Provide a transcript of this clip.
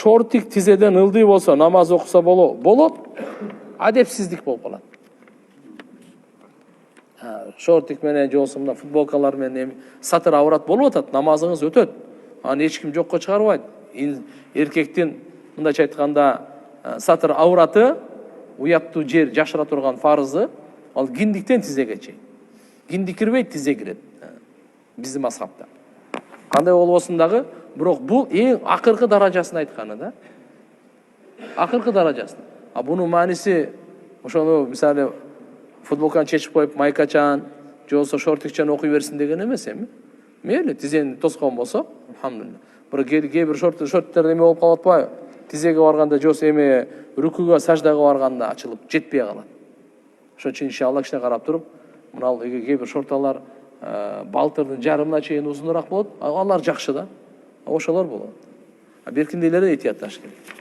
шортик тизеден ылдый болсо намаз окуса болот, адепсиздик болуп калат. Шортик менен же болсо мына футболкалар менен сатыр аврат болуп атат, намазыңыз өтөт. Аны эч ким жокко чыгарбайт. Эркектин мындайча айтканда сатыр авраты, уяттуу жер жашыра турган фарызы, ал киндиктен тизеге чейин. Киндик кирбейт, тизе кирет. Биздин мазхабта. Кандай болбосун дагы, бирок бул эң акыркы даражасын айтканы да. Акыркы даражасын. Бунун мааниси ошону мисалы футболканы чечип коюп майкачан, же болсо шортикчан окуй берсин деген эмес эми. Мейли тизени тоскон болсо, алхамдулилlah. Бирок кээ бир шорттер эме болуп калып атпайбы? Тизеге барганда же болсо эме рүкүгө, саждага барганда ачылып жетпей калат. Ошон үчүн иншалла кичине карап туруп, мына кээ бир шорталар балтырдын жарымына чейин узунураак болот, алар жакшы да. Ошолор болот. Беркиндейлерден этиятташ керек.